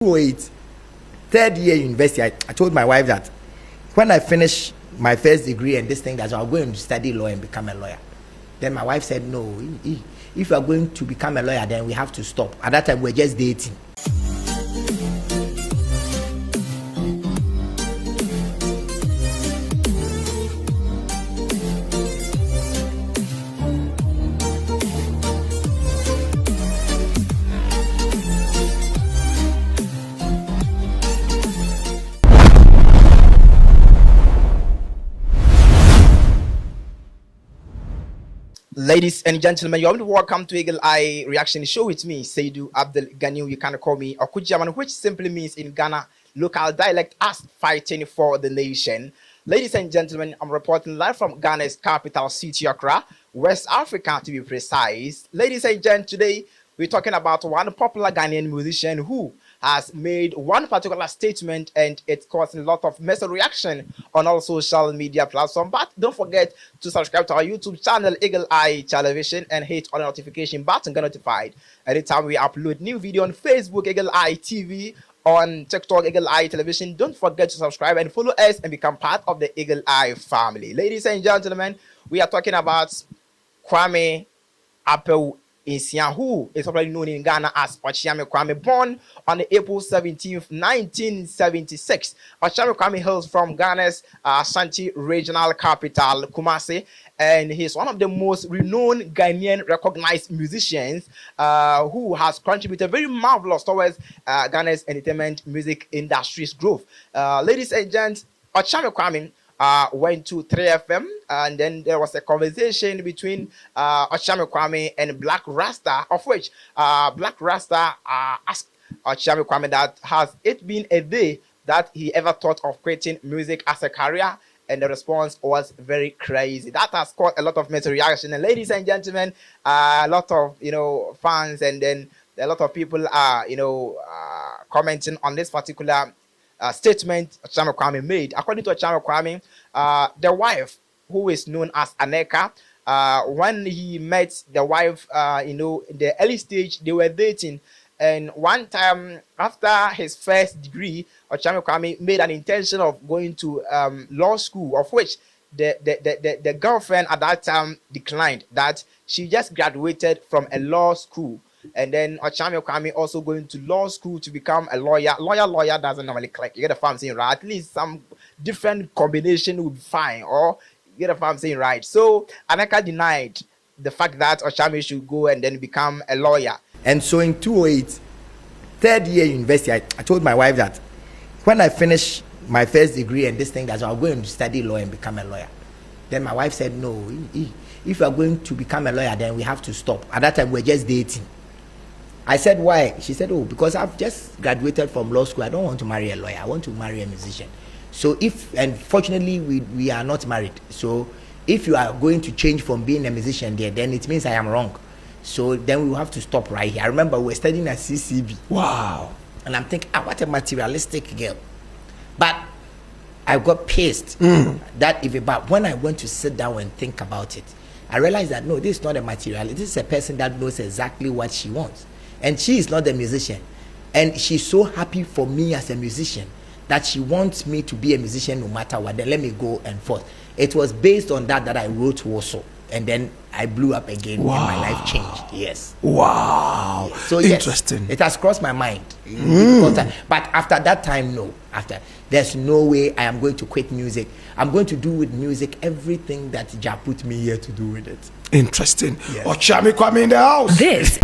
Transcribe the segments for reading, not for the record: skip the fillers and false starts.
2008, third year university, I told my wife that when I finish my first degree and this thing, that I'll go and study law and become a lawyer. Then my wife said, no, if you are going to become a lawyer, then we have to stop. At that time, we were just dating. Ladies and gentlemen, you're welcome to Eagle Eye Reaction Show with me, Seydou Abdel Ganiu. You can call me Okyeame, which simply means in Ghana local dialect as fighting for the nation. Ladies and gentlemen, I'm reporting live from Ghana's capital city, Accra, West Africa to be precise. Ladies and gentlemen, today we're talking about one popular Ghanaian musician who has made one particular statement and it's causing a lot of messy reaction on all social media platforms. But don't forget to subscribe to our YouTube channel, Eagle Eye Television, and hit on the notification button, get notified anytime we upload new video on Facebook, Eagle Eye TV, on TikTok, Eagle Eye Television. Don't forget to subscribe and follow us and become part of the Eagle Eye family. Ladies and gentlemen, we are talking about Kwame Appew, who is probably known in Ghana as Okyeame Kwame, born on April 17th, 1976. Okyeame Kwame hails from Ghana's Ashanti regional capital, Kumasi, and he's one of the most renowned Ghanaian recognized musicians who has contributed very marvelous towards Ghana's entertainment music industry's growth. Ladies and gents, Okyeame Kwame went to 3FM, and then there was a conversation between Okyeame Kwame and Black Rasta, of which Black Rasta asked Okyeame Kwame that has it been a day that he ever thought of quitting music as a career, and the response was very crazy. That has caused a lot of mixed reaction. And ladies and gentlemen, a lot of fans, and then a lot of people are commenting on this particular statement Okyeame Kwame made. According to Okyeame Kwame, the wife, who is known as Aneka, when he met the wife, in the early stage, they were dating. And one time after his first degree, Okyeame Kwame made an intention of going to law school, of which the girlfriend at that time declined, that she just graduated from a law school. And then Okyeame Kwame also going to law school to become a lawyer. Lawyer doesn't normally click. You get the I'm saying, right? At least some different combination would be fine. Or you get the I'm saying, right? So Aneka denied the fact that Okyeame should go and then become a lawyer. And so in 2008, third year university, I told my wife that when I finish my first degree and this thing, that I'll go and study law and become a lawyer. Then my wife said, no, if you are going to become a lawyer, then we have to stop. At that time, we were just dating. I said, why? She said, oh, because I've just graduated from law school. I don't want to marry a lawyer. I want to marry a musician. So and fortunately, we are not married. So if you are going to change from being a musician there, then it means I am wrong. So then we will have to stop right here. I remember we were studying at CCB. Wow. And I'm thinking, what a materialistic girl. But I got pissed but when I went to sit down and think about it, I realized that no, this is not a materialist. This is a person that knows exactly what she wants. And she is not a musician. And she's so happy for me as a musician that she wants me to be a musician no matter what. Then let me go and forth. It was based on that I wrote Warsaw. And then I blew up again. Wow. And my life changed. Yes. Wow. So interesting. Yes, it has crossed my mind. But after that time, no. There's no way I am going to quit music. I'm going to do with music everything that Jah put me here to do with it. Interesting. Yes. Okyeame Kwame in the house. This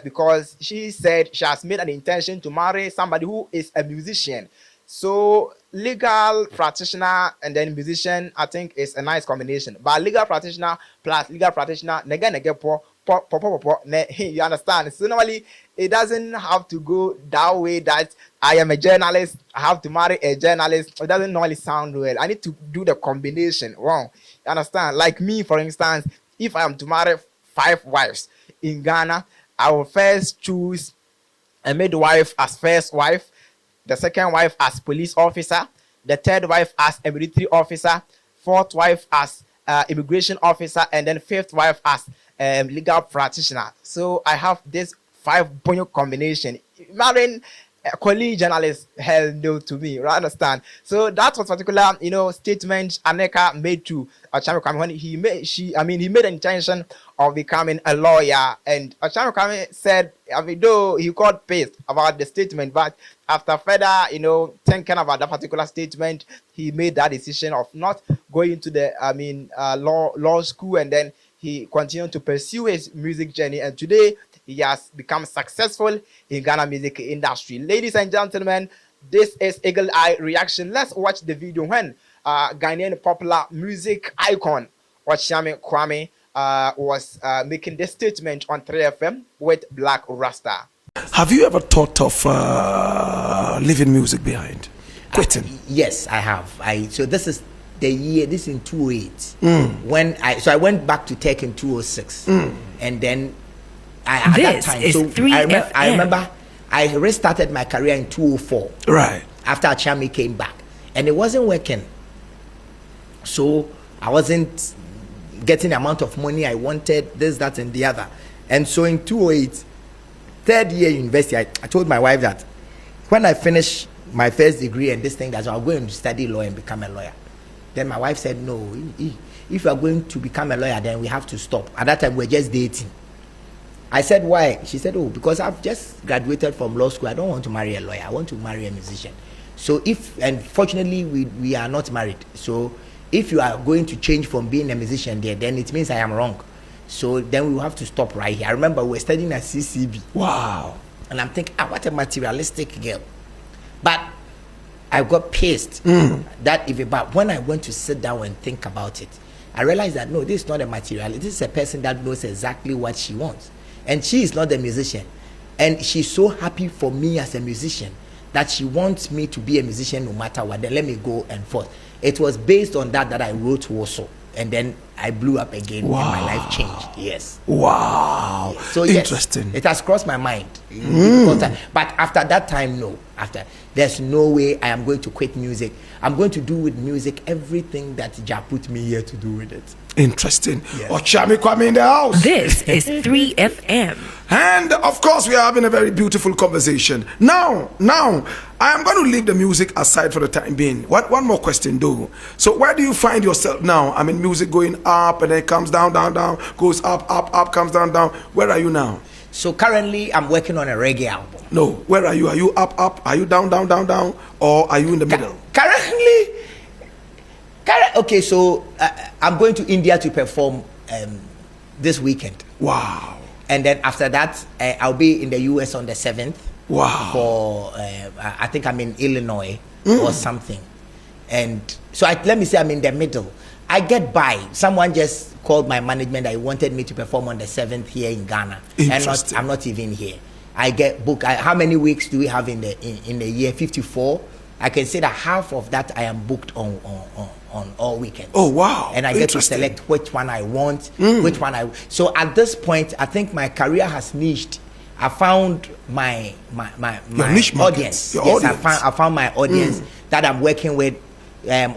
because she said she has made an intention to marry somebody who is a musician. So legal practitioner and then musician, I think, is a nice combination. But legal practitioner plus legal practitioner, you understand? So normally it doesn't have to go that way, that I am a journalist, I have to marry a journalist. It doesn't normally sound well. I need to do the combination. Wrong. You understand? Like me, for instance, if I am to marry 5 wives in Ghana, I will first choose a midwife as first wife, the second wife as police officer, the third wife as a military officer, fourth wife as immigration officer, and then fifth wife as legal practitioner. So I have this five bonyo combination. Marrying a colleague journalist, hell no to me, right? Understand? So that was particular, statement Aneka made to Okyeame Kwame when he made an intention of becoming a lawyer, and Okyeame Kwame said, I mean, though he got pissed about the statement, but after further, thinking about that particular statement, he made that decision of not going to the, law school, and then he continued to pursue his music journey, and today he has become successful in Ghana music industry. Ladies and gentlemen, this is Eagle Eye Reaction. Let's watch the video when Ghanaian popular music icon Okyeame Kwame was making this statement on 3FM with Black Rasta. Have you ever thought of leaving music behind? Quitting? Yes, I have. So this is the year. This is in 2008. When I went back to tech in 2006, and then at that time, so I remember I restarted my career in 2004. Right. After Okyeame came back, and it wasn't working. So I wasn't getting the amount of money I wanted, this, that, and the other. And so in 2008, third year university, I told my wife that when I finish my first degree and this thing, that I'm going to study law and become a lawyer. Then my wife said, no, if you are going to become a lawyer, then we have to stop. At that time, we were just dating. I said, why? She said, oh, because I've just graduated from law school. I don't want to marry a lawyer. I want to marry a musician. So and fortunately, we are not married. So if you are going to change from being a musician there, then it means I am wrong. So then we will have to stop right here. I remember we were studying at CCB. Wow. And I'm thinking, what a materialistic girl. But I got pissed but when I went to sit down and think about it, I realized that no, this is not a materialist. This is a person that knows exactly what she wants. And she is not a musician. And she's so happy for me as a musician that she wants me to be a musician no matter what. Then let me go and forth. It was based on that I wrote Warsaw. And then I blew up again. Wow. And my life changed. Yes. Wow. So interesting. Yes, it has crossed my mind. But after that time, no. There's no way I am going to quit music. I'm going to do with music everything that Jah put me here to do with it. Interesting. Yes. Okyeame Kwame in the house. This is 3FM. And of course, we are having a very beautiful conversation. Now, I am going to leave the music aside for the time being. One more question, though. So, where do you find yourself now? I mean, music going up and then it comes down, goes up, comes down. Where are you now? So currently, I'm working on a reggae album. No, where are you? Are you up? Are you down, or are you in the middle? Currently, okay. So I'm going to India to perform this weekend. Wow. And then after that, I'll be in the US on the 7th. Wow. For I think I'm in Illinois or something. And so let me say I'm in the middle. I get by. Someone just called my management that he wanted me to perform on the 7th here in Ghana. And I'm not even here. I get booked. How many weeks do we have in the year? 54. I can say that half of that I am booked on all weekends. Oh wow! And I get to select which one I want, which one I. So at this point, I think my career has niched. I found my niche audience. Your yes, audience. I found my audience that I'm working with.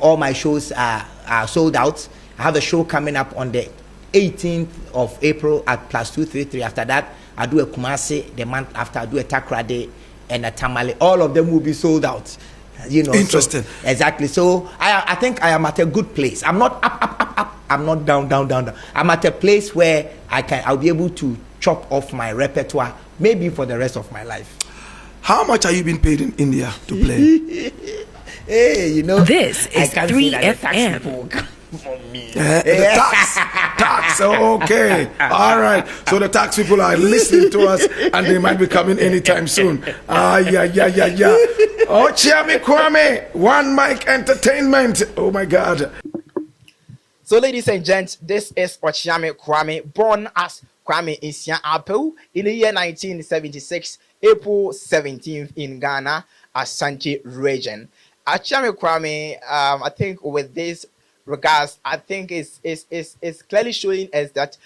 All my shows are sold out. I have a show coming up on the 18th of April at Plus 233. After that, I do a Kumasi. The month after, I do a Takrade and a Tamale. All of them will be sold out. Interesting. So, exactly. So I think I am at a good place. I'm not up. I'm not down. I'm at a place where I'll be able to chop off my repertoire maybe for the rest of my life. How much are you being paid in India to play? Hey, This is 3FM. The tax. Okay. All right. So the tax people are listening to us, and they might be coming anytime soon. Yeah. Okyeame Kwame, One Mic Entertainment. Oh my God. So, ladies and gents, this is Okyeame Kwame, born as Kwame Isian Apeu in the year 1976, April 17th in Ghana, Ashanti region. Okyeame Kwame, I think with this regards, I think is clearly showing us that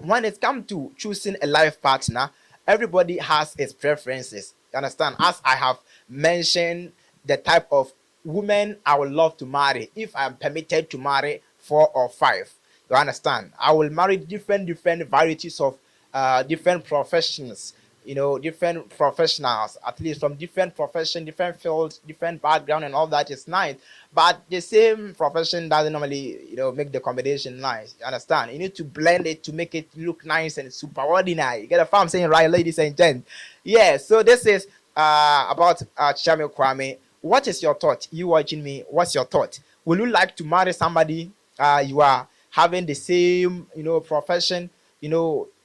when it comes to choosing a life partner, everybody has its preferences. You understand? As I have mentioned, the type of woman I would love to marry, if I'm permitted to marry 4 or 5. You understand? I will marry different varieties of different professions, different professionals, at least from different profession, different fields, different background, and all that is nice. But the same profession doesn't normally, make the combination nice. You understand? You need to blend it to make it look nice and super ordinary. You get what I'm saying, right, ladies and gents? Yeah. So this is about Okyeame Kwame. What is your thought? You watching me? What's your thought? Will you like to marry somebody you are having the same, profession,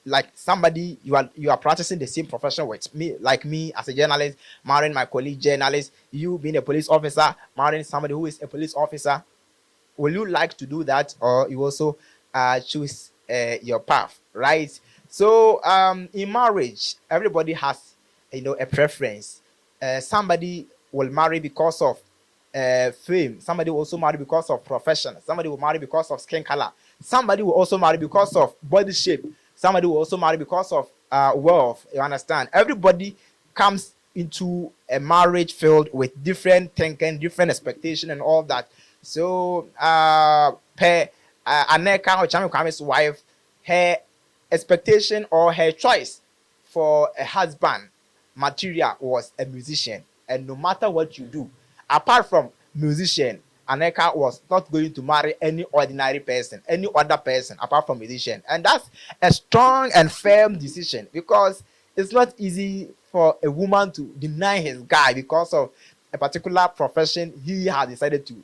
like somebody you are practicing the same profession with me, like me as a journalist, marrying my colleague journalist, you being a police officer, marrying somebody who is a police officer? Will you like to do that, or you also choose your path, right? So in marriage, everybody has a preference. Somebody will marry because of fame. Somebody will also marry because of profession. Somebody will marry because of skin color. Somebody will also marry because of body shape. Somebody will also marry because of wealth. You understand? Everybody comes into a marriage filled with different thinking, different expectation, and all that. So, per Aneka Okyeame Kwame's wife, her expectation or her choice for a husband material was a musician. And no matter what you do, apart from musician, Aneka was not going to marry any ordinary person, any other person apart from musician. And that's a strong and firm decision, because it's not easy for a woman to deny his guy because of a particular profession he has decided to,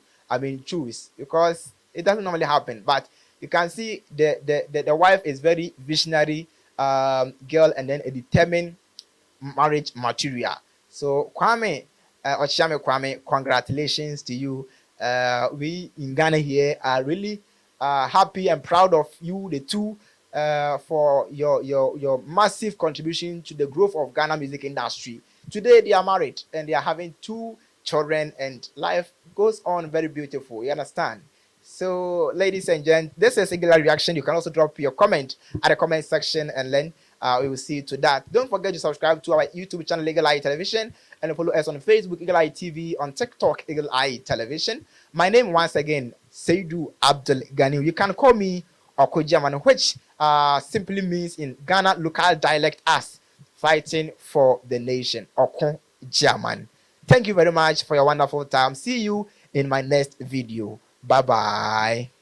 choose, because it doesn't normally happen. But you can see the wife is very visionary girl, and then a determined marriage material. So Kwame, Okyeame Kwame, congratulations to you. We in Ghana here are really happy and proud of you, the two, for your massive contribution to the growth of Ghana music industry. Today they are married and they are having 2 children, and life goes on very beautiful. You understand? So, ladies and gents, this is a regular reaction. You can also drop your comment at the comment section, and then we will see to that. Don't forget to subscribe to our YouTube channel, Eagle Eye Television, and follow us on Facebook, Eagle Eye TV, on TikTok, Eagle Eye Television. My name, once again, Seydou Abdul Ganiu. You can call me Okyeame, which simply means in Ghana local dialect as fighting for the nation. Okyeame. Thank you very much for your wonderful time. See you in my next video. Bye bye.